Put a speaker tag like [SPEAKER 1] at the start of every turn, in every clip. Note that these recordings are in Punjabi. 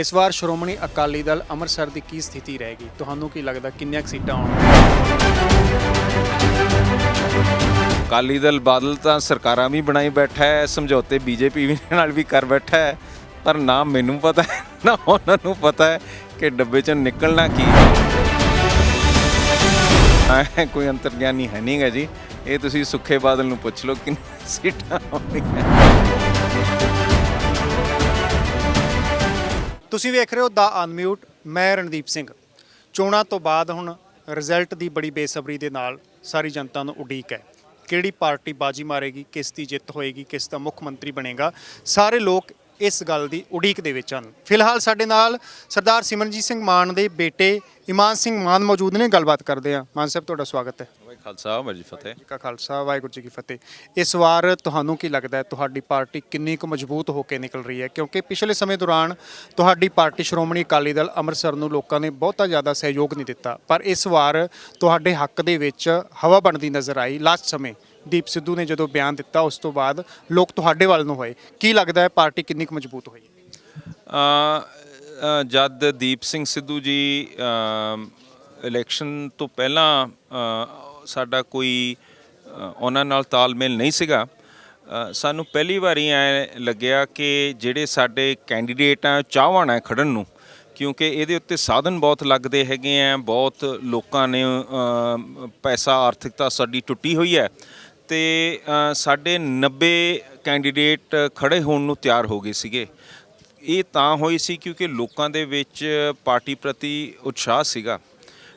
[SPEAKER 1] इस वार श्रोमणी अकाली दल ਅੰਮ੍ਰਿਤਸਰ ਦੀ ਕੀ ਸਥਿਤੀ ਰਹੇਗੀ? ਤੁਹਾਨੂੰ ਕੀ ਲੱਗਦਾ ਕਿੰਨੀਆਂ ਕੁ ਸੀਟਾਂ ਆਉਣਗੀਆਂ?
[SPEAKER 2] ਅਕਾਲੀ ਦਲ ਬਾਦਲ ਤਾਂ ਸਰਕਾਰਾਂ ਵੀ ਬਣਾਈ ਬੈਠਾ ਹੈ, ਸਮਝੌਤੇ ਬੀਜੇਪੀ ਵੀ ਨਾਲ ਵੀ ਕਰ ਬੈਠਾ ਹੈ, ਪਰ ਨਾ ਮੈਨੂੰ ਪਤਾ ਹੈ ਨਾ ਉਹਨਾਂ ਨੂੰ ਪਤਾ ਹੈ ਕਿ ਡੱਬੇ 'ਚੋਂ ਨਿਕਲਣਾ ਕੀ ਹੈ। ਕੋਈ ਅੰਤਰਗਿਆਨੀ ਹੈ ਨਹੀਂਗਾ ਜੀ, ਇਹ ਤੁਸੀਂ ਸੁੱਖੇ ਬਾਦਲ ਨੂੰ ਪੁੱਛ ਲਓ ਕਿੰਨੀਆਂ ਸੀਟਾਂ ਆਉਣਗੀਆਂ।
[SPEAKER 1] ਤੁਸੀਂ ਵੇਖ ਰਹੇ ਹੋ ਦਾ ਅਨਮਿਊਟ, ਮੈਂ ਰਣਦੀਪ ਸਿੰਘ। ਚੋਣਾਂ ਤੋਂ ਬਾਅਦ ਹੁਣ ਰਿਜ਼ਲਟ ਦੀ ਬੜੀ ਬੇਸਬਰੀ ਦੇ ਨਾਲ ਸਾਰੀ ਜਨਤਾ ਨੂੰ ਉਡੀਕ ਹੈ। ਕਿਹੜੀ ਪਾਰਟੀ ਬਾਜੀ ਮਾਰੇਗੀ, ਕਿਸ ਦੀ ਜਿੱਤ ਹੋਏਗੀ, ਕਿਸ ਦਾ ਮੁੱਖ ਮੰਤਰੀ ਬਣੇਗਾ, ਸਾਰੇ ਲੋਕ ਇਸ ਗੱਲ ਦੀ ਉਡੀਕ ਦੇ ਵਿੱਚ ਹਨ। ਫਿਲਹਾਲ ਸਾਡੇ ਨਾਲ ਸਰਦਾਰ ਸਿਮਰਨਜੀਤ ਸਿੰਘ ਮਾਨ ਦੇ ਬੇਟੇ ਇਮਾਨ ਸਿੰਘ ਮਾਨ ਮੌਜੂਦ ਨੇ, ਗੱਲਬਾਤ ਕਰਦੇ ਹਾਂ। ਮਾਨ ਸਾਹਿਬ, ਤੁਹਾਡਾ ਸਵਾਗਤ ਹੈ।
[SPEAKER 2] ਵਾਹਿਗੁਰੂ ਖਾਲਸਾ ਵਾਹਿਗੁਰੂ ਜੀ ਫਤਿਹ।
[SPEAKER 1] ਜੀ ਕਾ ਖਾਲਸਾ ਵਾਹਿਗੁਰੂ ਜੀ ਕੀ ਫਤਿਹ। ਇਸ ਵਾਰ ਤੁਹਾਨੂੰ ਕੀ ਲੱਗਦਾ ਹੈ ਤੁਹਾਡੀ ਪਾਰਟੀ ਕਿੰਨੀ ਕੁ ਮਜ਼ਬੂਤ ਹੋ ਕੇ ਨਿਕਲ ਰਹੀ ਹੈ? ਕਿਉਂਕਿ ਪਿਛਲੇ ਸਮੇਂ ਦੌਰਾਨ ਤੁਹਾਡੀ ਪਾਰਟੀ ਸ਼੍ਰੋਮਣੀ ਅਕਾਲੀ ਦਲ ਅੰਮ੍ਰਿਤਸਰ ਨੂੰ ਲੋਕਾਂ ਨੇ ਬਹੁਤਾ ਜ਼ਿਆਦਾ ਸਹਿਯੋਗ ਨਹੀਂ ਦਿੱਤਾ, ਪਰ ਇਸ ਵਾਰ ਤੁਹਾਡੇ ਹੱਕ ਦੇ ਵਿੱਚ ਹਵਾ ਬਣਦੀ ਨਜ਼ਰ ਆਈ। ਲਾਸਟ ਸਮੇਂ ਦੀਪ ਸਿੱਧੂ ਨੇ ਜਦੋਂ ਬਿਆਨ ਦਿੱਤਾ, ਉਸ ਤੋਂ ਬਾਅਦ ਲੋਕ ਤੁਹਾਡੇ ਵੱਲ ਨੂੰ ਹੋਏ। ਕੀ ਲੱਗਦਾ ਹੈ ਪਾਰਟੀ ਕਿੰਨੀ ਕੁ ਮਜ਼ਬੂਤ ਹੋਈ?
[SPEAKER 2] ਜਦ ਦੀਪ ਸਿੰਘ ਸਿੱਧੂ ਜੀ ਇਲੈਕਸ਼ਨ ਤੋਂ ਪਹਿਲਾਂ ਸਾਡਾ ਕੋਈ ਉਹਨਾਂ ਨਾਲ ਤਾਲਮੇਲ ਨਹੀਂ ਸੀਗਾ। ਸਾਨੂੰ ਪਹਿਲੀ ਵਾਰੀ ਐ ਲੱਗਿਆ ਕਿ ਜਿਹੜੇ ਸਾਡੇ ਕੈਂਡੀਡੇਟ ਆ ਚਾਹਵਾਨ ਹੈ ਖੜਨ ਨੂੰ, ਕਿਉਂਕਿ ਇਹਦੇ ਉੱਤੇ ਸਾਧਨ ਬਹੁਤ ਲੱਗਦੇ ਹੈਗੇ ਆ। ਬਹੁਤ ਲੋਕਾਂ ਨੇ ਪੈਸਾ, ਆਰਥਿਕਤਾ ਸਾਡੀ ਟੁੱਟੀ ਹੋਈ ਹੈ ਅਤੇ ਸਾਡੇ 90 ਕੈਂਡੀਡੇਟ ਖੜ੍ਹੇ ਹੋਣ ਨੂੰ ਤਿਆਰ ਹੋ ਗਏ ਸੀਗੇ। ਇਹ ਤਾਂ ਹੋਈ ਸੀ ਕਿਉਂਕਿ ਲੋਕਾਂ ਦੇ ਵਿੱਚ ਪਾਰਟੀ ਪ੍ਰਤੀ ਉਤਸ਼ਾਹ ਸੀਗਾ।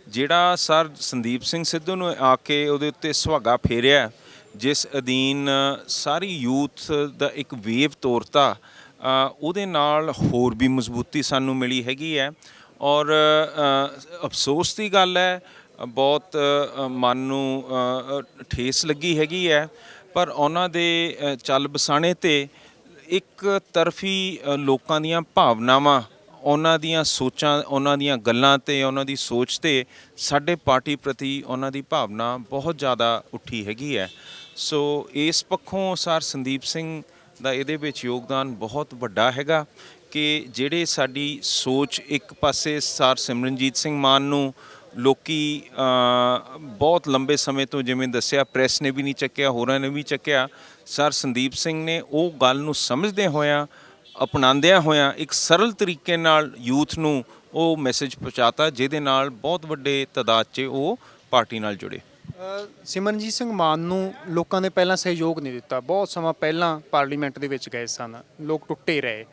[SPEAKER 2] ਜਿਹੜਾ ਸਰ ਸੰਦੀਪ ਸਿੰਘ ਸਿੱਧੂ ਨੂੰ ਆ ਕੇ ਉਹਦੇ ਉੱਤੇ ਸੁਹਾਗਾ ਫੇਰਿਆ, ਜਿਸ ਅਧੀਨ ਸਾਰੀ ਯੂਥ ਦਾ ਇੱਕ ਵੇਵ ਤੋਰਤਾ, ਉਹਦੇ ਨਾਲ ਹੋਰ ਵੀ ਮਜ਼ਬੂਤੀ ਸਾਨੂੰ ਮਿਲੀ ਹੈਗੀ ਹੈ। ਔਰ ਅਫਸੋਸ ਦੀ ਗੱਲ ਹੈ, ਬਹੁਤ ਮਨ ਨੂੰ ਠੇਸ ਲੱਗੀ ਹੈਗੀ ਹੈ, ਪਰ ਉਹਨਾਂ ਦੇ ਚੱਲ ਬਸਾਣੇ 'ਤੇ ਇੱਕ ਤਰਫੀ ਲੋਕਾਂ ਦੀਆਂ ਭਾਵਨਾਵਾਂ, ਉਹਨਾਂ ਦੀਆਂ ਸੋਚਾਂ, ਉਹਨਾਂ ਦੀਆਂ ਗੱਲਾਂ 'ਤੇ, ਉਹਨਾਂ ਦੀ ਸੋਚ 'ਤੇ ਸਾਡੇ ਪਾਰਟੀ ਪ੍ਰਤੀ ਉਹਨਾਂ ਦੀ ਭਾਵਨਾ ਬਹੁਤ ਜ਼ਿਆਦਾ ਉੱਠੀ ਹੈਗੀ ਹੈ। ਸੋ ਇਸ ਪੱਖੋਂ ਸਰ ਸੰਦੀਪ ਸਿੰਘ ਦਾ ਇਹਦੇ ਵਿੱਚ ਯੋਗਦਾਨ ਬਹੁਤ ਵੱਡਾ ਹੈਗਾ ਕਿ ਜਿਹੜੇ ਸਾਡੀ ਸੋਚ, ਇੱਕ ਪਾਸੇ ਸਰ ਸਿਮਰਨਜੀਤ ਸਿੰਘ ਮਾਨ ਨੂੰ ਲੋਕੀ ਬਹੁਤ ਲੰਬੇ ਸਮੇਂ ਤੋਂ, ਜਿਵੇਂ ਦੱਸਿਆ, ਪ੍ਰੈਸ ਨੇ ਵੀ ਨਹੀਂ ਚੱਕਿਆ, ਹੋਰਾਂ ਨੇ ਵੀ ਚੱਕਿਆ। ਸਰ ਸੰਦੀਪ ਸਿੰਘ ਨੇ ਉਹ ਗੱਲ ਨੂੰ ਸਮਝਦੇ ਹੋਇਆਂ, ਅਪਣਾਉਂਦਿਆਂ ਹੋਇਆਂ ਇੱਕ ਸਰਲ ਤਰੀਕੇ ਨਾਲ ਯੂਥ ਨੂੰ ਉਹ ਮੈਸੇਜ ਪਹੁੰਚਾਤਾ, ਜਿਹਦੇ ਨਾਲ ਬਹੁਤ ਵੱਡੇ ਤਾਦਾਦ 'ਚ ਉਹ ਪਾਰਟੀ ਨਾਲ ਜੁੜੇ।
[SPEAKER 1] ਸਿਮਰਨਜੀਤ ਸਿੰਘ ਮਾਨ ਨੂੰ ਲੋਕਾਂ ਨੇ ਪਹਿਲਾਂ ਸਹਿਯੋਗ ਨਹੀਂ ਦਿੱਤਾ। ਬਹੁਤ ਸਮਾਂ ਪਹਿਲਾਂ ਪਾਰਲੀਮੈਂਟ ਦੇ ਵਿੱਚ ਗਏ ਸਨ, ਲੋਕ ਟੁੱਟੇ ਰਹੇ।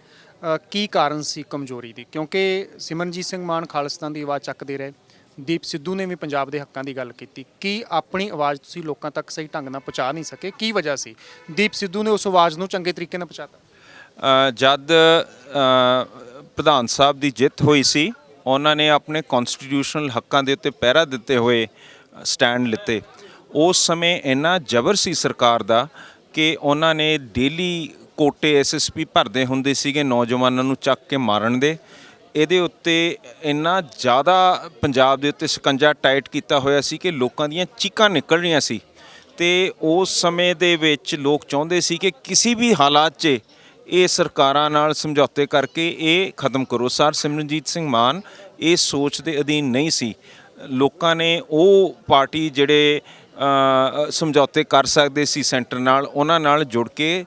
[SPEAKER 1] ਕੀ ਕਾਰਨ ਸੀ ਕਮਜ਼ੋਰੀ ਦੀ? ਕਿਉਂਕਿ ਸਿਮਰਨਜੀਤ ਸਿੰਘ ਮਾਨ ਖਾਲਿਸਤਾਨ ਦੀ ਆਵਾਜ਼ ਚੱਕਦੇ ਰਹੇ, ਦੀਪ ਸਿੱਧੂ ਨੇ ਵੀ ਪੰਜਾਬ ਦੇ ਹੱਕਾਂ ਦੀ ਗੱਲ ਕੀਤੀ। ਕੀ ਆਪਣੀ ਆਵਾਜ਼ ਤੁਸੀਂ ਲੋਕਾਂ ਤੱਕ ਸਹੀ ਢੰਗ ਨਾਲ ਪਹੁੰਚਾ ਨਹੀਂ ਸਕੇ? ਕੀ ਵਜ੍ਹਾ ਸੀ? ਦੀਪ ਸਿੱਧੂ ਨੇ ਉਸ ਆਵਾਜ਼ ਨੂੰ ਚੰਗੇ ਤਰੀਕੇ ਨਾਲ ਪਹੁੰਚਾਤਾ।
[SPEAKER 2] ਜਦ ਪ੍ਰਧਾਨ ਸਾਹਿਬ ਦੀ ਜਿੱਤ ਹੋਈ ਸੀ, ਉਹਨਾਂ ਨੇ ਆਪਣੇ ਕੌਨਸਟੀਟਿਊਸ਼ਨਲ ਹੱਕਾਂ ਦੇ ਉੱਤੇ ਪਹਿਰਾ ਦਿੱਤੇ ਹੋਏ ਸਟੈਂਡ ਲਿੱਤੇ। ਉਸ ਸਮੇਂ ਇੰਨਾ ਜ਼ਬਰ ਸੀ ਸਰਕਾਰ ਦਾ ਕਿ ਉਹਨਾਂ ਨੇ ਡੇਲੀ ਕੋਟੇ SSP ਭਰਦੇ ਹੁੰਦੇ ਸੀਗੇ ਨੌਜਵਾਨਾਂ ਨੂੰ ਚੱਕ ਕੇ ਮਾਰਨ ਦੇ। ਇਹਦੇ ਉੱਤੇ ਇੰਨਾ ਜ਼ਿਆਦਾ ਪੰਜਾਬ ਦੇ ਉੱਤੇ ਸ਼ਿਕੰਜਾ ਟਾਈਟ ਕੀਤਾ ਹੋਇਆ ਸੀ ਕਿ ਲੋਕਾਂ ਦੀਆਂ ਚੀਕਾਂ ਨਿਕਲ ਰਹੀਆਂ ਸੀ। ਅਤੇ ਉਸ ਸਮੇਂ ਦੇ ਵਿੱਚ ਲੋਕ ਚਾਹੁੰਦੇ ਸੀ ਕਿ ਕਿਸੇ ਵੀ ਹਾਲਾਤ 'ਚ ਇਹ ਸਰਕਾਰਾਂ ਨਾਲ ਸਮਝੌਤੇ ਕਰਕੇ ਇਹ ਖਤਮ ਕਰੋ। ਸਰ ਸਿਮਰਨਜੀਤ ਸਿੰਘ ਮਾਨ ਇਸ ਸੋਚ ਦੇ ਅਧੀਨ ਨਹੀਂ ਸੀ। ਲੋਕਾਂ ਨੇ ਉਹ ਪਾਰਟੀ ਜਿਹੜੇ ਸਮਝੌਤੇ ਕਰ ਸਕਦੇ ਸੀ ਸੈਂਟਰ ਨਾਲ, ਉਹਨਾਂ ਨਾਲ ਜੁੜ ਕੇ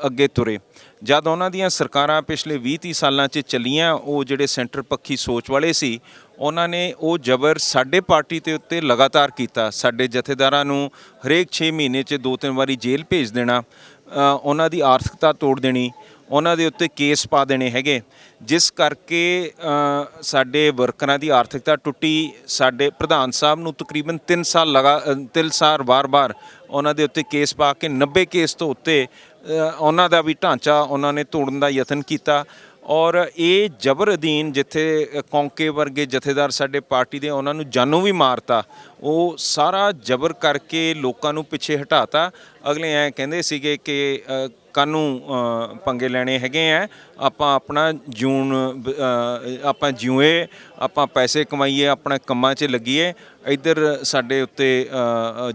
[SPEAKER 2] ਅੱਗੇ ਤੁਰੇ। ਜਦ ਉਹਨਾਂ ਦੀਆਂ ਸਰਕਾਰਾਂ ਪਿਛਲੇ 20-30 ਸਾਲਾਂ 'ਚ ਚੱਲੀਆਂ, ਉਹ ਜਿਹੜੇ ਸੈਂਟਰ ਪੱਖੀ ਸੋਚ ਵਾਲੇ ਸੀ, ਉਹਨਾਂ ਨੇ ਉਹ ਜ਼ਬਰ ਸਾਡੇ ਪਾਰਟੀ ਦੇ ਉੱਤੇ ਲਗਾਤਾਰ ਕੀਤਾ। ਸਾਡੇ ਜਥੇਦਾਰਾਂ ਨੂੰ ਹਰੇਕ 6 ਮਹੀਨੇ 'ਚ 2-3 ਵਾਰੀ ਜੇਲ੍ਹ ਭੇਜ ਦੇਣਾ, ਉਹਨਾਂ ਦੀ ਆਰਥਿਕਤਾ ਤੋੜ ਦੇਣੀ, ਉਹਨਾਂ ਦੇ ਉੱਤੇ ਕੇਸ ਪਾ ਦੇਣੇ ਹੈਗੇ, ਜਿਸ ਕਰਕੇ ਸਾਡੇ ਵਰਕਰਾਂ ਦੀ ਆਰਥਿਕਤਾ ਟੁੱਟੀ। ਸਾਡੇ ਪ੍ਰਧਾਨ ਸਾਹਿਬ ਨੂੰ ਤਕਰੀਬਨ 3 ਸਾਲ ਵਾਰ-ਵਾਰ ਉਹਨਾਂ ਦੇ ਉੱਤੇ ਕੇਸ ਪਾ ਕੇ 90 ਕੇਸ ਤੋਂ ਉੱਤੇ ਉਹਨਾਂ ਦਾ ਵੀ ਢਾਂਚਾ ਉਹਨਾਂ ਨੇ ਤੋੜਨ ਦਾ ਯਤਨ ਕੀਤਾ। ਔਰ ਇਹ ਜ਼ਬਰ ਅਧੀਨ, ਜਿੱਥੇ ਕੌਂਕੇ ਵਰਗੇ ਜਥੇਦਾਰ ਸਾਡੇ ਪਾਰਟੀ ਦੇ, ਉਹਨਾਂ ਨੂੰ ਜਾਨੋਂ ਵੀ ਮਾਰਤਾ। ਉਹ ਸਾਰਾ ਜ਼ਬਰ ਕਰਕੇ ਲੋਕਾਂ ਨੂੰ ਪਿੱਛੇ ਹਟਾਤਾ। ਅਗਲੇ ਐਂ ਕਹਿੰਦੇ ਸੀਗੇ ਕਿ ਕਾਹਨੂੰ ਪੰਗੇ ਲੈਣੇ ਹੈਗੇ ਆ, ਆਪਾਂ ਆਪਣਾ ਆਪਾਂ ਜਿਉਏ, ਆਪਾਂ ਪੈਸੇ ਕਮਾਈਏ, ਆਪਣੇ ਕੰਮਾਂ 'ਚ ਲੱਗੀਏ, ਇੱਧਰ ਸਾਡੇ ਉੱਤੇ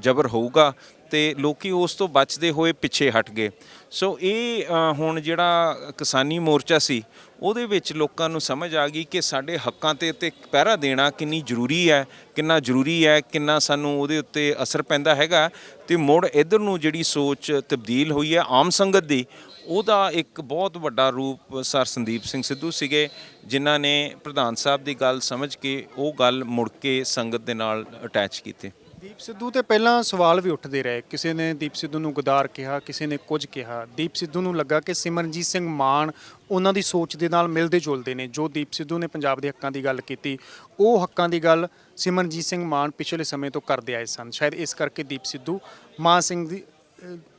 [SPEAKER 2] ਜ਼ਬਰ ਹੋਊਗਾ ਤੇ ਲੋਕੀ ਉਸ ਤੋਂ ਬਚਦੇ ਹੋਏ ਪਿੱਛੇ ਹਟ ਗਏ। ਸੋ ਇਹ ਹੁਣ ਜਿਹੜਾ ਕਿਸਾਨੀ ਮੋਰਚਾ ਸੀ ਉਹਦੇ ਵਿੱਚ ਲੋਕਾਂ ਨੂੰ ਸਮਝ ਆ ਗਈ ਕਿ ਸਾਡੇ ਹੱਕਾਂ ਤੇ ਪਹਿਰਾ ਦੇਣਾ ਕਿੰਨੀ ਜ਼ਰੂਰੀ ਹੈ, ਕਿੰਨਾ ਜ਼ਰੂਰੀ ਹੈ, ਕਿੰਨਾ ਸਾਨੂੰ ਉਹਦੇ ਉੱਤੇ ਅਸਰ ਪੈਂਦਾ ਹੈਗਾ। ਤੇ ਮੁੜ ਇੱਧਰ ਨੂੰ ਜਿਹੜੀ ਸੋਚ ਤਬਦੀਲ ਹੋਈ ਹੈ ਆਮ ਸੰਗਤ ਦੀ, ਉਹਦਾ ਇੱਕ ਬਹੁਤ ਵੱਡਾ ਰੂਪ ਸਰ ਸੰਦੀਪ ਸਿੰਘ ਸਿੱਧੂ ਸੀਗੇ, ਜਿਨ੍ਹਾਂ ਨੇ ਪ੍ਰਧਾਨ ਸਾਹਿਬ ਦੀ ਗੱਲ ਸਮਝ ਕੇ ਉਹ ਗੱਲ ਮੁੜ ਕੇ ਸੰਗਤ ਦੇ ਨਾਲ ਅਟੈਚ ਕੀਤੀ।
[SPEAKER 1] ਦੀਪ ਸਿੱਧੂ ਤੇ ਪਹਿਲਾਂ ਸਵਾਲ ਵੀ ਉੱਠਦੇ ਰਹੇ, ਕਿਸੇ ਨੇ ਦੀਪ ਸਿੱਧੂ ਨੂੰ ਗਦਾਰ ਕਿਹਾ, ਕਿਸੇ ਨੇ ਕੁਝ ਕਿਹਾ। ਦੀਪ ਸਿੱਧੂ ਨੂੰ ਲੱਗਾ ਕਿ ਸਿਮਰਨਜੀਤ ਸਿੰਘ ਮਾਨ ਉਹਨਾਂ ਦੀ ਸੋਚ ਦੇ ਨਾਲ ਮਿਲਦੇ ਜੁਲਦੇ ਨੇ। ਜੋ ਦੀਪ ਸਿੱਧੂ ਨੇ ਪੰਜਾਬ ਦੇ ਹੱਕਾਂ ਦੀ ਗੱਲ ਕੀਤੀ, ਉਹ ਹੱਕਾਂ ਦੀ ਗੱਲ ਸਿਮਰਨਜੀਤ ਸਿੰਘ ਮਾਨ ਪਿਛਲੇ ਸਮੇਂ ਤੋਂ ਕਰਦੇ ਆਏ ਸਨ। ਸ਼ਾਇਦ ਇਸ ਕਰਕੇ ਦੀਪ ਸਿੱਧੂ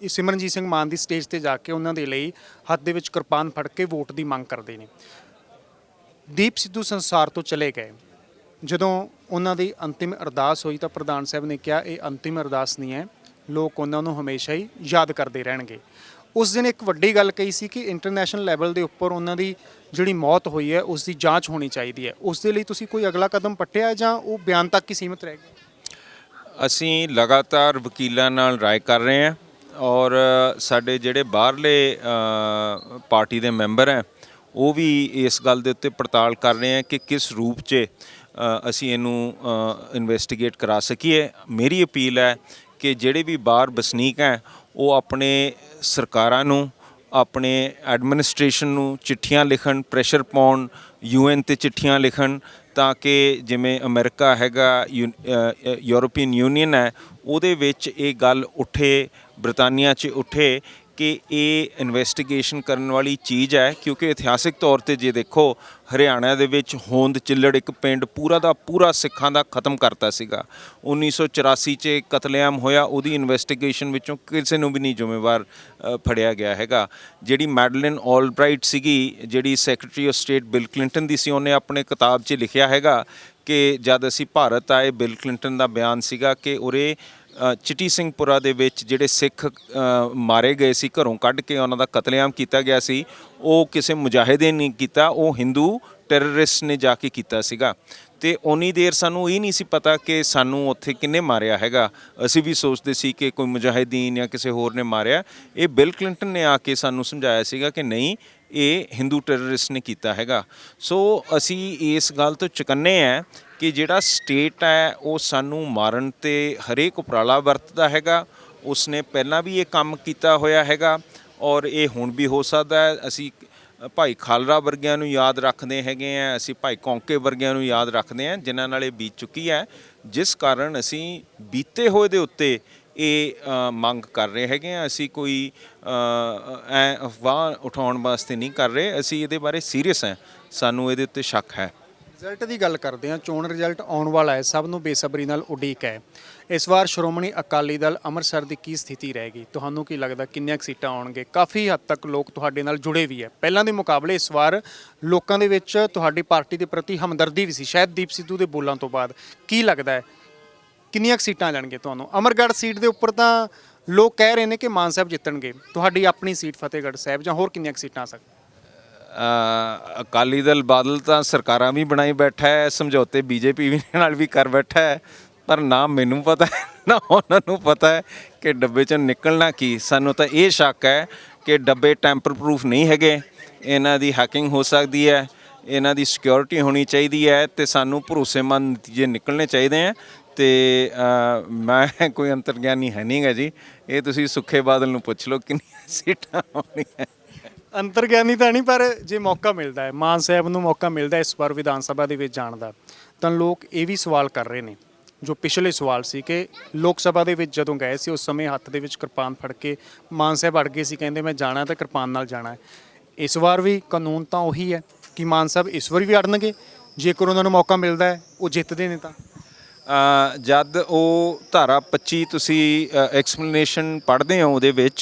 [SPEAKER 1] ਸਿਮਰਨਜੀਤ ਸਿੰਘ ਮਾਨ ਦੀ ਸਟੇਜ ਤੇ ਜਾ ਕੇ ਉਹਨਾਂ ਦੇ ਲਈ ਹੱਥ ਦੇ ਵਿੱਚ ਕਿਰਪਾਨ ਫੜ ਕੇ ਵੋਟ ਦੀ ਮੰਗ ਕਰਦੇ ਨੇ। ਦੀਪ ਸਿੱਧੂ ਸੰਸਾਰ ਤੋਂ ਚਲੇ ਗਏ। ਜਦੋਂ ਉਹਨਾਂ ਦੀ ਅੰਤਿਮ ਅਰਦਾਸ ਹੋਈ ਤਾਂ ਪ੍ਰਧਾਨ ਸਾਹਿਬ ਨੇ ਕਿਹਾ ਇਹ ਅੰਤਿਮ ਅਰਦਾਸ ਨਹੀਂ ਹੈ, ਲੋਕ ਉਹਨਾਂ ਨੂੰ ਹਮੇਸ਼ਾ ਹੀ ਯਾਦ ਕਰਦੇ ਰਹਿਣਗੇ। ਉਸ ਦਿਨ ਇੱਕ ਵੱਡੀ ਗੱਲ ਕਹੀ ਸੀ ਕਿ ਇੰਟਰਨੈਸ਼ਨਲ ਲੈਵਲ ਦੇ ਉੱਪਰ ਉਹਨਾਂ ਦੀ ਜਿਹੜੀ ਮੌਤ ਹੋਈ ਹੈ ਉਸ ਦੀ ਜਾਂਚ ਹੋਣੀ ਚਾਹੀਦੀ ਹੈ। ਉਸ ਦੇ ਲਈ ਤੁਸੀਂ ਕੋਈ ਅਗਲਾ ਕਦਮ ਪੱਟਿਆ ਜਾਂ ਉਹ ਬਿਆਨ ਤੱਕ ਹੀ ਸੀਮਿਤ ਰਹਿ ਗਿਆ?
[SPEAKER 2] ਅਸੀਂ ਲਗਾਤਾਰ ਵਕੀਲਾਂ ਨਾਲ ਰਾਏ ਕਰ ਰਹੇ ਹਾਂ ਔਰ ਸਾਡੇ ਜਿਹੜੇ ਬਾਹਰਲੇ ਪਾਰਟੀ ਦੇ ਮੈਂਬਰ ਹੈ ਉਹ ਵੀ ਇਸ ਗੱਲ ਦੇ ਉੱਤੇ ਪੜਤਾਲ ਕਰ ਰਹੇ ਹੈ ਕਿ ਕਿਸ ਰੂਪ 'ਚ ਅਸੀਂ ਇਹਨੂੰ ਇਨਵੈਸਟੀਗੇਟ ਕਰਾ ਸਕੀਏ। ਮੇਰੀ ਅਪੀਲ ਹੈ ਕਿ ਜਿਹੜੇ ਵੀ ਬਾਹਰ ਵਸਨੀਕ ਹੈ ਉਹ ਆਪਣੇ ਸਰਕਾਰਾਂ ਨੂੰ, ਆਪਣੇ ਐਡਮਿਨਿਸਟ੍ਰੇਸ਼ਨ ਨੂੰ ਚਿੱਠੀਆਂ ਲਿਖਣ, ਪ੍ਰੈਸ਼ਰ ਪਾਉਣ, UN ਤੇ ਚਿੱਠੀਆਂ ਲਿਖਣ, ਤਾਂ ਕਿ ਜਿਵੇਂ ਅਮਰੀਕਾ ਹੈਗਾ, ਯੂਰੋਪੀਅਨ ਯੂਨੀਅਨ ਹੈ, ਉਹਦੇ ਵਿੱਚ ਇਹ ਗੱਲ ਉੱਠੇ, ਬ੍ਰਿਟਾਨੀਆ 'ਚ ਉੱਠੇ ਕਿ ਇਹ ਇਨਵੈਸਟੀਗੇਸ਼ਨ ਕਰਨ ਵਾਲੀ ਚੀਜ਼ ਹੈ। ਕਿਉਂਕਿ ਇਤਿਹਾਸਿਕ ਤੌਰ ਤੇ ਜੇ ਦੇਖੋ ਹਰਿਆਣਾ ਦੇ ਵਿੱਚ ਹੋਂਦ ਚਿੱਲੜ ਇੱਕ ਪਿੰਡ ਪੂਰਾ ਦਾ ਪੂਰਾ ਸਿੱਖਾਂ ਦਾ ਖਤਮ ਕਰਤਾ ਸੀਗਾ। 1984 'ਚ ਕਤਲੇਆਮ ਹੋਇਆ, ਉਹਦੀ ਇਨਵੈਸਟੀਗੇਸ਼ਨ ਵਿੱਚੋਂ ਕਿਸੇ ਨੂੰ ਵੀ ਨਹੀਂ ਜ਼ਿੰਮੇਵਾਰ ਫੜਿਆ ਗਿਆ ਹੈਗਾ। ਜਿਹੜੀ ਮੈਡਲਿਨ ਆਲਬ੍ਰਾਈਟ ਸੀਗੀ, ਜਿਹੜੀ secretary of state bill Clinton ਦੀ ਸੀ, ਉਹਨੇ ਆਪਣੇ ਕਿਤਾਬ 'ਚ ਲਿਖਿਆ ਹੈਗਾ ਕਿ ਜਦ ਅਸੀਂ ਭਾਰਤ ਆਏ, ਬਿਲ ਕਲਿੰਟਨ ਦਾ ਬਿਆਨ ਸੀਗਾ ਕਿ ਉਰੇ ਚਿੱਟੀ ਸਿੰਘਪੁਰਾ ਦੇ ਵਿੱਚ ਜਿਹੜੇ ਸਿੱਖ ਮਾਰੇ ਗਏ ਸੀ, ਘਰੋਂ ਕੱਢ ਕੇ ਉਹਨਾਂ ਦਾ ਕਤਲੇਆਮ ਕੀਤਾ ਗਿਆ ਸੀ, ਉਹ ਕਿਸੇ ਮੁਜਾਹਿਦੇ ਨੇ ਕੀਤਾ, ਉਹ ਹਿੰਦੂ ਟੈਰਰਿਸਟ ਨੇ ਜਾ ਕੇ ਕੀਤਾ ਸੀਗਾ। ਤੇ ਉਨੀ ਦੇਰ ਸਾਨੂੰ ਇਹ ਨਹੀਂ ਸੀ ਪਤਾ ਕਿ ਸਾਨੂੰ ਉੱਥੇ ਕਿੰਨੇ ਮਾਰਿਆ ਹੈਗਾ। ਅਸੀਂ ਵੀ ਸੋਚਦੇ ਸੀ ਕਿ ਕੋਈ ਮੁਜਾਹਿਦੀਨ ਜਾਂ ਕਿਸੇ ਹੋਰ ਨੇ ਮਾਰਿਆ। ਇਹ ਬਿਲ ਕਲਿੰਟਨ ਨੇ ਆ ਕੇ ਸਾਨੂੰ ਸਮਝਾਇਆ ਸੀਗਾ ਕਿ ਨਹੀਂ, ਇਹ ਹਿੰਦੂ ਟੈਰਰਿਸਟ ਨੇ ਕੀਤਾ ਹੈਗਾ। ਸੋ ਅਸੀਂ ਇਸ ਗੱਲ ਤੋਂ ਚੁਕੰਨੇ ਹਾਂ ਕਿ ਜਿਹੜਾ ਸਟੇਟ ਹੈ ਉਹ ਸਾਨੂੰ ਮਾਰਨ ਤੇ ਹਰੇਕ ਉਪਰਾਲਾ ਵਰਤਦਾ ਹੈਗਾ। ਉਸਨੇ ਪਹਿਲਾਂ ਵੀ ਇਹ ਕੰਮ ਕੀਤਾ ਹੋਇਆ ਹੈਗਾ ਔਰ ਇਹ ਹੁਣ ਵੀ ਹੋ ਸਕਦਾ ਹੈ। ਅਸੀਂ ਭਾਈ ਖਾਲੜਾ ਵਰਗਿਆਂ ਨੂੰ ਯਾਦ ਰੱਖਦੇ ਹੈਗੇ ਆ, ਅਸੀਂ ਭਾਈ ਕੌਂਕੇ ਵਰਗਿਆਂ ਨੂੰ ਯਾਦ ਰੱਖਦੇ ਹਾਂ ਜਿਨ੍ਹਾਂ ਨਾਲ ਇਹ ਬੀਤ ਚੁੱਕੀ ਹੈ, ਜਿਸ ਕਾਰਨ ਅਸੀਂ ਬੀਤੇ ਹੋਏ ਦੇ ਉੱਤੇ ਇਹ ਮੰਗ ਕਰ ਰਹੇ ਹੈਗੇ ਆ। ਅਸੀਂ ਕੋਈ ਅਫਵਾਹ ਉਠਾਉਣ ਵਾਸਤੇ ਨਹੀਂ ਕਰ ਰਹੇ, ਅਸੀਂ ਇਹਦੇ ਬਾਰੇ ਸੀਰੀਅਸ ਹਾਂ, ਸਾਨੂੰ ਇਹਦੇ ਉੱਤੇ ਸ਼ੱਕ ਹੈ।
[SPEAKER 1] ਰਿਜ਼ਲਟ ਦੀ ਗੱਲ ਕਰਦੇ ਹਾਂ, ਚੋਣ ਰਿਜ਼ਲਟ ਆਉਣ ਵਾਲਾ ਹੈ, ਸਭ ਨੂੰ ਬੇਸਬਰੀ ਨਾਲ ਉਡੀਕ ਹੈ। ਇਸ ਵਾਰ ਸ਼੍ਰੋਮਣੀ ਅਕਾਲੀ ਦਲ ਅੰਮ੍ਰਿਤਸਰ ਦੀ ਕੀ ਸਥਿਤੀ ਰਹੇਗੀ? ਤੁਹਾਨੂੰ ਕੀ ਲੱਗਦਾ ਕਿੰਨੀਆਂ ਸੀਟਾਂ ਆਉਣਗੇ? ਕਾਫੀ ਹੱਦ ਤੱਕ ਲੋਕ ਤੁਹਾਡੇ ਨਾਲ ਜੁੜੇ ਵੀ ਹੈ। ਪਹਿਲਾਂ ਦੇ ਮੁਕਾਬਲੇ ਇਸ ਵਾਰ ਲੋਕਾਂ ਦੇ ਵਿੱਚ ਤੁਹਾਡੀ ਪਾਰਟੀ ਦੇ ਪ੍ਰਤੀ ਹਮਦਰਦੀ ਵੀ ਸੀ, ਸ਼ਾਇਦ ਦੀਪ ਸਿੱਧੂ ਦੇ ਬੋਲਾਂ ਤੋਂ ਬਾਅਦ। ਕੀ ਲੱਗਦਾ ਹੈ ਕਿੰਨੀਆਂ ਸੀਟਾਂ ਜਾਣਗੇ ਤੁਹਾਨੂੰ? ਅਮਰਗੜ੍ਹ ਸੀਟ ਦੇ ਉੱਪਰ ਤਾਂ ਲੋਕ ਕਹਿ ਰਹੇ ਨੇ ਕਿ ਮਾਨ ਸਾਹਿਬ ਜਿੱਤਣਗੇ, ਤੁਹਾਡੀ ਆਪਣੀ ਸੀਟ ਫਤਿਹਗੜ੍ਹ ਸਾਹਿਬ, ਜਾਂ ਹੋਰ ਕਿੰਨੀਆਂ ਸੀਟਾਂ ਆ ਸਕਦੀਆਂ?
[SPEAKER 2] ਅਕਾਲੀ ਦਲ ਬਾਦਲ ਤਾਂ ਸਰਕਾਰਾਂ ਵੀ ਬਣਾਈ ਬੈਠਾ ਹੈ, ਸਮਝੌਤੇ ਬੀਜੇਪੀ ਵੀ ਨਾਲ ਵੀ ਕਰ ਬੈਠਾ ਹੈ, ਪਰ ਨਾ ਮੈਨੂੰ ਪਤਾ ਹੈ ਨਾ ਉਹਨਾਂ ਨੂੰ ਪਤਾ ਹੈ ਕਿ ਡੱਬੇ 'ਚੋਂ ਨਿਕਲਣਾ ਕੀ। ਸਾਨੂੰ ਤਾਂ ਇਹ ਸ਼ੱਕ ਹੈ ਕਿ ਡੱਬੇ ਟੈਂਪਰ ਪ੍ਰੂਫ ਨਹੀਂ ਹੈਗੇ, ਇਹਨਾਂ ਦੀ ਹੈਕਿੰਗ ਹੋ ਸਕਦੀ ਹੈ, ਇਹਨਾਂ ਦੀ ਸਿਕਿਉਰਿਟੀ ਹੋਣੀ ਚਾਹੀਦੀ ਹੈ ਤੇ ਸਾਨੂੰ ਭਰੋਸੇਮੰਦ ਨਤੀਜੇ ਨਿਕਲਣੇ ਚਾਹੀਦੇ ਹੈ। ਤੇ ਮੈਂ ਕੋਈ ਅੰਤਰਗਿਆਨੀ ਹੈ ਨਹੀਂ ਗਾ ਜੀ, ਇਹ ਤੁਸੀਂ ਸੁੱਖੇ ਬਾਦਲ ਨੂੰ ਪੁੱਛ ਲਓ ਕਿੰਨੀਆਂ ਸੀਟਾਂ ਆਉਣੀਆਂ।
[SPEAKER 1] ਅੰਤਰਗਿਆਨੀ ਤਾਂ ਨਹੀਂ, ਪਰ ਜੇ ਮੌਕਾ ਮਿਲਦਾ ਹੈ, ਮਾਨ ਸਾਹਿਬ ਨੂੰ ਮੌਕਾ ਮਿਲਦਾ ਇਸ ਵਾਰ ਵਿਧਾਨ ਸਭਾ ਦੇ ਵਿੱਚ ਜਾਣ ਦਾ, ਤਾਂ ਲੋਕ ਇਹ ਵੀ ਸਵਾਲ ਕਰ ਰਹੇ ਨੇ ਜੋ ਪਿਛਲੇ ਸਵਾਲ ਸੀ ਕਿ ਲੋਕ ਸਭਾ ਦੇ ਵਿੱਚ ਜਦੋਂ ਗਏ ਸੀ ਉਸ ਸਮੇਂ ਹੱਥ ਦੇ ਵਿੱਚ ਕਿਰਪਾਨ ਫੜ ਕੇ ਮਾਨ ਸਾਹਿਬ ਅੜ ਗਏ ਸੀ, ਕਹਿੰਦੇ ਮੈਂ ਜਾਣਾ ਤਾਂ ਕਿਰਪਾਨ ਨਾਲ ਜਾਣਾ ਹੈ। ਇਸ ਵਾਰ ਵੀ ਕਾਨੂੰਨ ਤਾਂ ਉਹੀ ਹੈ ਕਿ ਮਾਨ ਸਾਹਿਬ ਇਸ ਵਾਰ ਵੀ ਅੜਨਗੇ, ਜੇਕਰ ਉਹਨਾਂ ਨੂੰ ਮੌਕਾ ਮਿਲਦਾ ਹੈ, ਉਹ ਜਿੱਤਦੇ ਨੇ ਤਾਂ।
[SPEAKER 2] ਜਦ ਉਹ ਧਾਰਾ 25 ਤੁਸੀਂ ਐਕਸਪਲੇਨੇਸ਼ਨ ਪੜ੍ਹਦੇ ਹੋ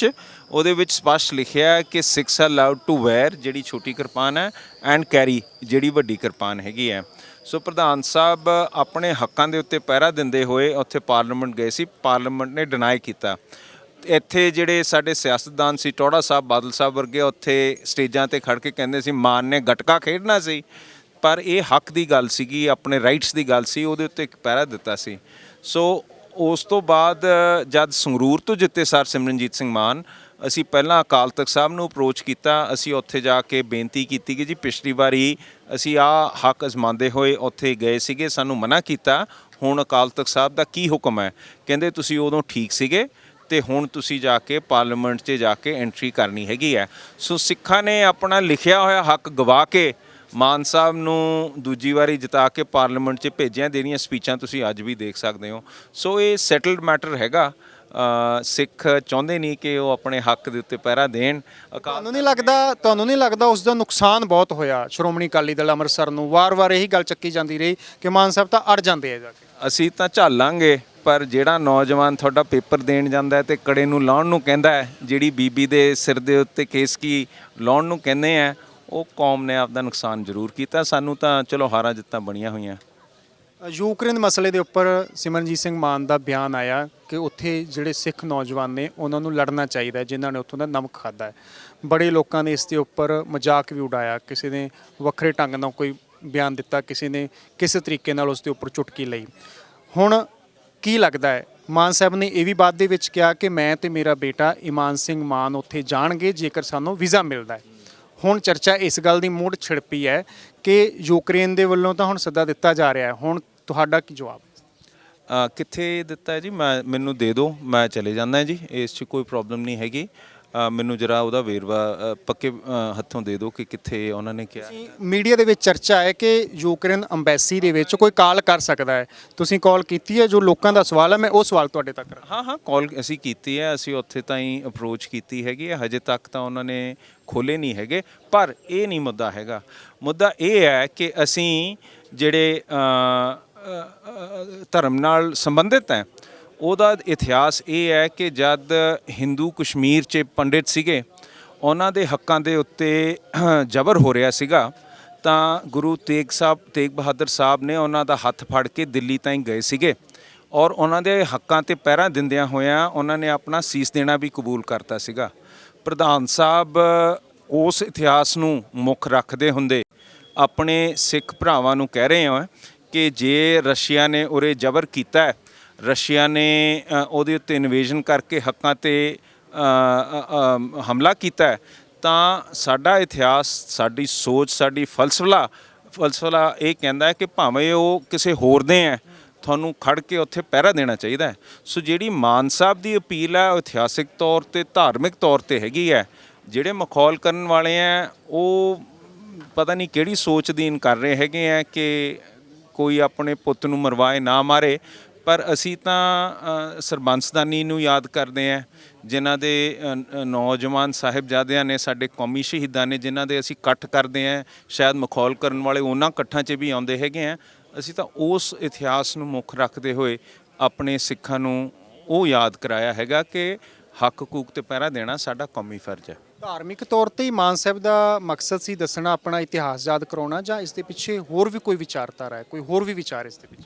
[SPEAKER 2] ਉਹਦੇ ਵਿੱਚ ਸਪਸ਼ਟ ਲਿਖਿਆ ਕਿ Sikhs are allowed to wear, ਜਿਹੜੀ ਛੋਟੀ ਕਿਰਪਾਨ ਹੈ, ਐਂਡ ਕੈਰੀ, ਜਿਹੜੀ ਵੱਡੀ ਕਿਰਪਾਨ ਹੈਗੀ ਹੈ। ਸੋ ਪ੍ਰਧਾਨ ਸਾਹਿਬ ਆਪਣੇ ਹੱਕਾਂ ਦੇ ਉੱਤੇ ਪਹਿਰਾ ਦਿੰਦੇ ਹੋਏ ਉੱਥੇ ਪਾਰਲੀਮੈਂਟ ਗਏ ਸੀ, ਪਾਰਲੀਮੈਂਟ ਨੇ ਡਿਨਾਈ ਕੀਤਾ। ਇੱਥੇ ਜਿਹੜੇ ਸਾਡੇ ਸਿਆਸਤਦਾਨ ਸੀ, ਟੌੜਾ ਸਾਹਿਬ, ਬਾਦਲ ਸਾਹਿਬ ਵਰਗੇ, ਉੱਥੇ ਸਟੇਜਾਂ 'ਤੇ ਖੜ੍ਹ ਕੇ ਕਹਿੰਦੇ ਸੀ ਮਾਨ ਨੇ ਗਟਕਾ ਖੇਡਣਾ ਸੀ, ਪਰ ਇਹ ਹੱਕ ਦੀ ਗੱਲ ਸੀਗੀ, ਆਪਣੇ ਰਾਈਟਸ ਦੀ ਗੱਲ ਸੀ, ਉਹਦੇ ਉੱਤੇ ਇੱਕ ਪਹਿਰਾ ਦਿੱਤਾ ਸੀ। ਸੋ ਉਸ ਤੋਂ ਬਾਅਦ ਜਦ ਸੰਗਰੂਰ ਤੋਂ ਜਿੱਤੇ ਸਰ ਸਿਮਰਨਜੀਤ ਸਿੰਘ ਮਾਨ, ਅਸੀਂ ਪਹਿਲਾਂ ਅਕਾਲ ਤਖਤ ਸਾਹਿਬ ਨੂੰ ਅਪਰੋਚ ਕੀਤਾ। ਅਸੀਂ ਉੱਥੇ ਜਾ ਕੇ ਬੇਨਤੀ ਕੀਤੀ ਕਿ ਜੀ ਪਿਛਲੀ ਵਾਰੀ ਅਸੀਂ ਆਹ ਹੱਕ ਅਜ਼ਮਾਉਂਦੇ ਹੋਏ ਉੱਥੇ ਗਏ ਸੀਗੇ, ਸਾਨੂੰ ਮਨਾ ਕੀਤਾ, ਹੁਣ ਅਕਾਲ ਤਖਤ ਸਾਹਿਬ ਦਾ ਕੀ ਹੁਕਮ ਹੈ? ਕਹਿੰਦੇ ਤੁਸੀਂ ਉਦੋਂ ਠੀਕ ਸੀਗੇ ਤੇ ਹੁਣ ਤੁਸੀਂ ਜਾ ਕੇ ਪਾਰਲੀਮੈਂਟ 'ਚ ਜਾ ਕੇ ਐਂਟਰੀ ਕਰਨੀ ਹੈਗੀ ਹੈ। ਸੋ ਸਿੱਖਾਂ ਨੇ ਆਪਣਾ ਲਿਖਿਆ ਹੋਇਆ ਹੱਕ ਗਵਾ ਕੇ ਮਾਨ ਸਾਹਿਬ ਨੂੰ ਦੂਜੀ ਵਾਰੀ ਜਿਤਾ ਕੇ ਪਾਰਲੀਮੈਂਟ 'ਚ ਭੇਜਿਆ। ਜਿਹੜੀਆਂ ਸਪੀਚਾਂ ਤੁਸੀਂ ਅੱਜ ਵੀ ਦੇਖ ਸਕਦੇ ਹੋ। ਸੋ ਇਹ ਸੈਟਲਡ ਮੈਟਰ ਹੈਗਾ। ਸਿੱਖ ਚਾਹੁੰਦੇ ਨਹੀਂ ਕਿ ਉਹ ਆਪਣੇ ਹੱਕ ਦੇ ਉੱਤੇ ਪਹਿਰਾ ਦੇਣ।
[SPEAKER 1] ਤੁਹਾਨੂੰ ਨਹੀਂ ਲੱਗਦਾ ਉਸ ਦਾ ਨੁਕਸਾਨ ਬਹੁਤ ਹੋਇਆ ਸ਼੍ਰੋਮਣੀ ਅਕਾਲੀ ਦਲ ਅੰਮ੍ਰਿਤਸਰ ਨੂੰ? ਵਾਰ-ਵਾਰ ਇਹੀ ਗੱਲ ਚੱਕੀ ਜਾਂਦੀ ਰਹੀ ਕਿ ਮਾਨ ਸਾਹਿਬ ਤਾਂ ਅੜ ਜਾਂਦੇ ਆ ਜਾ ਕੇ।
[SPEAKER 2] ਅਸੀਂ ਤਾਂ ਝੱਲਾਂਗੇ, ਪਰ ਜਿਹੜਾ ਨੌਜਵਾਨ ਤੁਹਾਡਾ ਪੇਪਰ ਦੇਣ ਜਾਂਦਾ ਹੈ ਤੇ ਕੜੇ ਨੂੰ ਲਾਉਣ ਨੂੰ ਕਹਿੰਦਾ ਹੈ, ਜਿਹੜੀ ਬੀਬੀ ਦੇ ਸਿਰ ਦੇ ਉੱਤੇ ਕੇਸਕੀ ਲਾਉਣ ਨੂੰ ਕਹਿੰਦੇ ਆ, ਉਹ ਕੌਮ ਨੇ ਆਪਦਾ ਨੁਕਸਾਨ ਜ਼ਰੂਰ ਕੀਤਾ। ਸਾਨੂੰ ਤਾਂ ਚਲੋ ਹਾਰਾਂ ਜਿੱਤਾਂ ਬਣੀਆਂ ਹੋਈਆਂ।
[SPEAKER 1] ਯੂਕਰੇਨ ਮਸਲੇ ਦੇ ਉੱਪਰ ਸਿਮਰਨਜੀਤ ਸਿੰਘ ਮਾਨ ਦਾ ਬਿਆਨ ਆਇਆ ਕਿ ਉੱਥੇ ਜਿਹੜੇ ਸਿੱਖ ਨੌਜਵਾਨ ਨੇ ਉਹਨਾਂ ਨੂੰ ਲੜਨਾ ਚਾਹੀਦਾ ਹੈ ਜਿਨ੍ਹਾਂ ਨੇ ਉੱਥੋਂ ਦਾ ਨਮਕ ਖਾਧਾ ਹੈ। ਬੜੇ ਲੋਕਾਂ ਨੇ ਇਸ ਦੇ ਉੱਪਰ ਮਜ਼ਾਕ ਵੀ ਉਡਾਇਆ, ਕਿਸੇ ਨੇ ਵੱਖਰੇ ਢੰਗ ਨਾਲ ਕੋਈ ਬਿਆਨ ਦਿੱਤਾ, ਕਿਸੇ ਨੇ ਕਿਸੇ ਤਰੀਕੇ ਨਾਲ ਉਸ ਦੇ ਉੱਪਰ ਚੁਟਕੀ ਲਈ। ਹੁਣ ਕੀ ਲੱਗਦਾ ਹੈ, ਮਾਨ ਸਾਹਿਬ ਨੇ ਇਹ ਵੀ ਬਾਤ ਦੇ ਵਿੱਚ ਕਿਹਾ ਕਿ ਮੈਂ ਤੇ ਮੇਰਾ ਬੇਟਾ ਇਮਾਨ ਸਿੰਘ ਮਾਨ ਉੱਥੇ ਜਾਣਗੇ ਜੇਕਰ ਸਾਨੂੰ ਵੀਜ਼ਾ ਮਿਲਦਾ ਹੈ। ਹੁਣ ਚਰਚਾ ਇਸ ਗੱਲ ਦੀ ਮੁੜ ਛਿੜਪੀ ਹੈ ਕਿ ਯੂਕਰੇਨ ਦੇ ਵੱਲੋਂ ਤਾਂ ਹੁਣ ਸੱਦਾ ਦਿੱਤਾ ਜਾ ਰਿਹਾ ਹੈ। ਹੁਣ ਤੁਹਾਡਾ ਕੀ ਜਵਾਬ?
[SPEAKER 2] ਕਿੱਥੇ ਦਿੱਤਾ ਹੈ ਜੀ? ਮੈਨੂੰ ਦੇ ਦਿਓ, ਮੈਂ ਚਲੇ ਜਾਂਦਾ ਜੀ, ਇਸ 'ਚ ਕੋਈ ਪ੍ਰੋਬਲਮ ਨਹੀਂ ਹੈਗੀ। ਮੈਨੂੰ ਜਰਾ ਉਹਦਾ ਵੇਰਵਾ ਪੱਕੇ ਹੱਥੋਂ ਦੇ ਦਿਓ ਕਿ ਕਿੱਥੇ ਉਹਨਾਂ ਨੇ ਕਿਹਾ।
[SPEAKER 1] ਮੀਡੀਆ ਦੇ ਵਿੱਚ ਚਰਚਾ ਹੈ ਕਿ ਯੂਕਰੇਨ ਅੰਬੈਸੀ ਦੇ ਵਿੱਚ ਕੋਈ ਕਾਲ ਕਰ ਸਕਦਾ ਹੈ। ਤੁਸੀਂ ਕਾਲ ਕੀਤੀ ਹੈ? ਜੋ ਲੋਕਾਂ ਦਾ ਸਵਾਲ ਹੈ, ਮੈਂ ਉਹ ਸਵਾਲ ਤੁਹਾਡੇ ਤੱਕ ਰੱਖਾਂ।
[SPEAKER 2] ਹਾਂ, ਕਾਲ ਅਸੀਂ ਕੀਤੀ ਹੈ, ਅਸੀਂ ਉੱਥੇ ਤਾਈਂ ਅਪਰੋਚ ਕੀਤੀ ਹੈਗੀ ਹੈ। ਹਜੇ ਤੱਕ ਤਾਂ ਉਹਨਾਂ ਨੇ ਖੋਲ੍ਹੇ ਨਹੀਂ ਹੈਗੇ, ਪਰ ਇਹ ਨਹੀਂ ਮੁੱਦਾ ਹੈਗਾ। ਮੁੱਦਾ ਇਹ ਹੈ ਕਿ ਅਸੀਂ ਜਿਹੜੇ ਧਰਮ ਨਾਲ ਸੰਬੰਧਿਤ ਹੈ, ਉਹਦਾ ਇਤਿਹਾਸ ਇਹ ਹੈ ਕਿ ਜਦ ਹਿੰਦੂ ਕਸ਼ਮੀਰ 'ਚ ਪੰਡਿਤ ਸੀਗੇ, ਉਹਨਾਂ ਦੇ ਹੱਕਾਂ ਦੇ ਉੱਤੇ ਜ਼ਬਰ ਹੋ ਰਿਹਾ ਸੀਗਾ, ਤਾਂ ਗੁਰੂ ਤੇਗ ਬਹਾਦਰ ਸਾਹਿਬ ਨੇ ਉਹਨਾਂ ਦਾ ਹੱਥ ਫੜ ਕੇ ਦਿੱਲੀ ਤਾਈਂ ਗਏ ਸੀਗੇ ਔਰ ਉਹਨਾਂ ਦੇ ਹੱਕਾਂ 'ਤੇ ਪਹਿਰਾ ਦਿੰਦਿਆਂ ਹੋਇਆਂ ਉਹਨਾਂ ਨੇ ਆਪਣਾ ਸੀਸ ਦੇਣਾ ਵੀ ਕਬੂਲ ਕਰਤਾ ਸੀਗਾ। ਪ੍ਰਧਾਨ ਸਾਹਿਬ ਉਸ ਇਤਿਹਾਸ ਨੂੰ ਮੁੱਖ ਰੱਖਦੇ ਹੁੰਦੇ ਆਪਣੇ ਸਿੱਖ ਭਰਾਵਾਂ ਨੂੰ ਕਹਿ ਰਹੇ ਹਾਂ ਕਿ ਜੇ ਰਸ਼ੀਆ ਨੇ ਉਰੇ ਜ਼ਬਰ ਕੀਤਾ, ਰਸ਼ੀਆ ਨੇ ਉਹਦੇ ਉੱਤੇ ਇਨਵੇਜਨ ਕਰਕੇ ਹੱਕਾਂ 'ਤੇ ਹਮਲਾ ਕੀਤਾ, ਤਾਂ ਸਾਡਾ ਇਤਿਹਾਸ, ਸਾਡੀ ਸੋਚ, ਸਾਡੀ ਫਲਸਫਾ ਇਹ ਕਹਿੰਦਾ ਹੈ ਕਿ ਭਾਵੇਂ ਉਹ ਕਿਸੇ ਹੋਰ ਦੇ ਹੈ, ਤੁਹਾਨੂੰ ਖੜ ਕੇ ਉੱਥੇ ਪਹਿਰਾ ਦੇਣਾ ਚਾਹੀਦਾ ਹੈ। ਸੋ ਜਿਹੜੀ ਮਾਨ ਸਾਹਿਬ ਦੀ ਅਪੀਲ ਹੈ ਉਹ ਇਤਿਹਾਸਿਕ ਤੌਰ 'ਤੇ, ਧਾਰਮਿਕ ਤੌਰ 'ਤੇ ਹੈਗੀ ਹੈ। ਜਿਹੜੇ ਮਖੌਲ ਕਰਨ ਵਾਲੇ ਹੈ ਉਹ ਪਤਾ ਨਹੀਂ ਕਿਹੜੀ ਸੋਚ ਅਧੀਨ ਕਰ ਰਹੇ ਹੈਗੇ ਹੈ ਕਿ ਕੋਈ ਆਪਣੇ ਪੁੱਤ ਨੂੰ ਮਰਵਾਏ ਨਾ ਮਾਰੇ। ਪਰ ਅਸੀਂ ਤਾਂ ਸਰਬੰਸਦਾਨੀ ਨੂੰ ਯਾਦ ਕਰਦੇ ਹਾਂ, ਜਿਨ੍ਹਾਂ ਦੇ ਨੌਜਵਾਨ ਸਾਹਿਬਜ਼ਾਦਿਆਂ ਨੇ, ਸਾਡੇ ਕੌਮੀ ਸ਼ਹੀਦਾਂ ਨੇ, ਜਿਨ੍ਹਾਂ ਦੇ ਅਸੀਂ ਇਕੱਠ ਕਰਦੇ ਹਾਂ। ਸ਼ਾਇਦ ਮਖੌਲ ਕਰਨ ਵਾਲੇ ਉਹਨਾਂ ਇਕੱਠਾਂ 'ਚ ਵੀ ਆਉਂਦੇ ਹੈਗੇ ਆ। ਅਸੀਂ ਤਾਂ ਉਸ ਇਤਿਹਾਸ ਨੂੰ ਮੁੱਖ ਰੱਖਦੇ ਹੋਏ ਆਪਣੇ ਸਿੱਖਾਂ ਨੂੰ ਉਹ ਯਾਦ ਕਰਾਇਆ ਹੈਗਾ ਕਿ ਹੱਕ ਹਕੂਕ 'ਤੇ ਪਹਿਰਾ ਦੇਣਾ ਸਾਡਾ ਕੌਮੀ ਫਰਜ਼ ਹੈ।
[SPEAKER 1] ਧਾਰਮਿਕ ਤੌਰ ਤੇ ਹੀ ਮਾਨ ਸਾਹਿਬ ਦਾ ਮਕਸਦ ਸੀ ਦੱਸਣਾ, ਆਪਣਾ ਇਤਿਹਾਸ ਯਾਦ ਕਰਾਉਣਾ, ਜਾਂ ਇਸ ਦੇ ਪਿੱਛੇ ਹੋਰ ਵੀ ਕੋਈ ਵਿਚਾਰਧਾਰਾ ਹੈ, ਕੋਈ ਹੋਰ ਵੀ ਵਿਚਾਰ ਇਸ ਦੇ ਪਿੱਛੇ?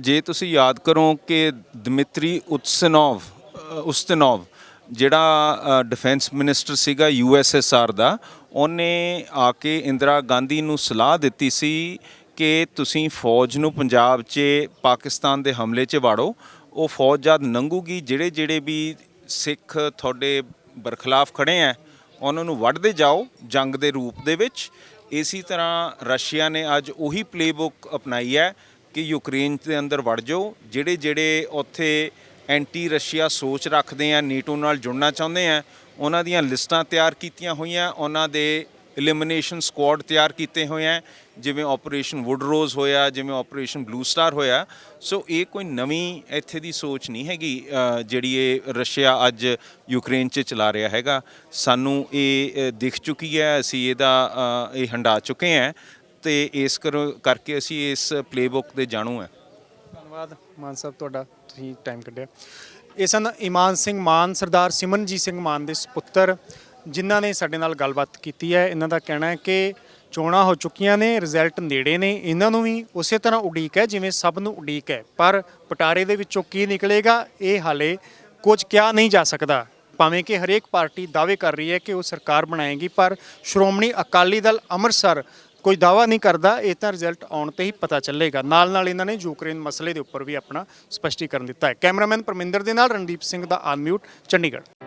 [SPEAKER 2] ਜੇ ਤੁਸੀਂ ਯਾਦ ਕਰੋ ਕਿ ਦਮਿਤਰੀ ਉਸਤਨੋਵ ਜਿਹੜਾ ਡਿਫੈਂਸ ਮਿਨਿਸਟਰ ਸੀਗਾ USSR ਦਾ, ਉਹਨੇ ਆ ਕੇ ਇੰਦਰਾ ਗਾਂਧੀ ਨੂੰ ਸਲਾਹ ਦਿੱਤੀ ਸੀ ਕਿ ਤੁਸੀਂ ਫੌਜ ਨੂੰ ਪੰਜਾਬ 'ਚ ਪਾਕਿਸਤਾਨ ਦੇ ਹਮਲੇ 'ਚ ਵਾੜੋ। ਉਹ ਫੌਜ ਜਦ ਲੰਘੂਗੀ, ਜਿਹੜੇ ਵੀ ਸਿੱਖ ਤੁਹਾਡੇ ਬਰਖਲਾਫ ਖੜੇ ਹੈ ਉਹਨਾਂ ਨੂੰ ਵੱਢਦੇ ਜਾਓ ਜੰਗ ਦੇ ਰੂਪ ਦੇ ਵਿੱਚ। ਇਸੇ ਤਰ੍ਹਾਂ ਰਸ਼ੀਆ ਨੇ ਅੱਜ ਉਹੀ ਪਲੇਬੁੱਕ ਅਪਣਾਈ ਹੈ ਕਿ ਯੂਕਰੇਨ ਦੇ ਅੰਦਰ ਵੜ ਜਾਓ। ਜਿਹੜੇ ਉੱਥੇ ਐਂਟੀ ਰਸ਼ੀਆ ਸੋਚ ਰੱਖਦੇ ਆ, ਨੀਟੋ ਨਾਲ ਜੁੜਨਾ ਚਾਹੁੰਦੇ ਆ, ਉਹਨਾਂ ਦੀਆਂ ਲਿਸਟਾਂ ਤਿਆਰ ਕੀਤੀਆਂ ਹੋਈਆਂ, ਉਹਨਾਂ ਦੇ ਐਲੀਮੀਨੇਸ਼ਨ ਸਕੁਆਡ ਤਿਆਰ ਕੀਤੇ ਹੋਏ ਆ, ਜਿਵੇਂ ਆਪਰੇਸ਼ਨ ਵੁੱਡਰੋਜ਼ ਹੋਇਆ, ਜਿਵੇਂ ਆਪਰੇਸ਼ਨ ਬਲੂ ਸਟਾਰ ਹੋਇਆ। ਸੋ ਇਹ ਕੋਈ ਨਵੀਂ ਇੱਥੇ ਦੀ ਸੋਚ ਨਹੀਂ ਹੈਗੀ ਜਿਹੜੀ ਇਹ ਰਸ਼ੀਆ ਅੱਜ ਯੂਕਰੇਨ 'ਚ ਚਲਾ ਰਿਹਾ ਹੈਗਾ। ਸਾਨੂੰ ਇਹ ਦਿਖ ਚੁੱਕੀ ਹੈ, ਅਸੀਂ ਇਹ ਹੰਢਾ ਚੁੱਕੇ ਹਾਂ ਤੇ ਇਸ ਕਰਕੇ ਅਸੀਂ ਇਸ ਪਲੇਬੁੱਕ ਦੇ ਜਾਣੂ ਹੈ।
[SPEAKER 1] ਧੰਨਵਾਦ ਮਾਨ ਸਾਹਿਬ ਤੁਹਾਡਾ, ਤੁਸੀਂ ਟਾਈਮ ਕੱਢਿਆ। ਇਹ ਸਨ ਇਮਾਨ ਸਿੰਘ ਮਾਨ, ਸਰਦਾਰ ਸਿਮਰਨਜੀਤ ਸਿੰਘ ਮਾਨ ਦੇ ਸੁਪੁੱਤਰ, ਜਿਨ੍ਹਾਂ ਨੇ ਸਾਡੇ ਨਾਲ ਗੱਲਬਾਤ ਕੀਤੀ ਹੈ। ਇਹਨਾਂ ਦਾ ਕਹਿਣਾ ਹੈ ਕਿ ਚੋਣਾਂ ਹੋ ਚੁੱਕੀਆਂ ਨੇ, ਰਿਜ਼ਲਟ ਨੇੜੇ ਨੇ, ਇਹਨਾਂ ਨੂੰ ਵੀ ਉਸੇ ਤਰ੍ਹਾਂ ਉਡੀਕ ਹੈ ਜਿਵੇਂ ਸਭ ਨੂੰ ਉਡੀਕ ਹੈ, ਪਰ ਪਟਾਰੇ ਦੇ ਵਿੱਚੋਂ ਕੀ ਨਿਕਲੇਗਾ ਇਹ ਹਾਲੇ ਕੁਝ ਕਿਹਾ ਨਹੀਂ ਜਾ ਸਕਦਾ। ਭਾਵੇਂ ਕਿ ਹਰੇਕ ਪਾਰਟੀ ਦਾਅਵੇ ਕਰ ਰਹੀ ਹੈ ਕਿ ਉਹ ਸਰਕਾਰ ਬਣਾਏਗੀ, ਪਰ ਸ਼੍ਰੋਮਣੀ ਅਕਾਲੀ ਦਲ ਅੰਮ੍ਰਿਤਸਰ ਕੋਈ ਦਾਵਾ ਨਹੀਂ ਕਰਦਾ, ਇਹ ਤਾਂ ਰਿਜ਼ਲਟ ਆਉਣ ਤੇ ਹੀ ਪਤਾ ਚੱਲੇਗਾ। ਨਾਲ ਇਹਨਾਂ ਨੇ ਯੂਕਰੇਨ ਮਸਲੇ ਦੇ ਉੱਪਰ ਵੀ ਆਪਣਾ ਸਪਸ਼ਟੀਕਰਨ ਦਿੱਤਾ ਹੈ। ਕੈਮਰਾਮੈਨ ਪਰਮਿੰਦਰ ਦੇ ਨਾਲ ਰਣਦੀਪ ਸਿੰਘ ਦਾ ਅਨਮਿਊਟ, ਚੰਡੀਗੜ੍ਹ।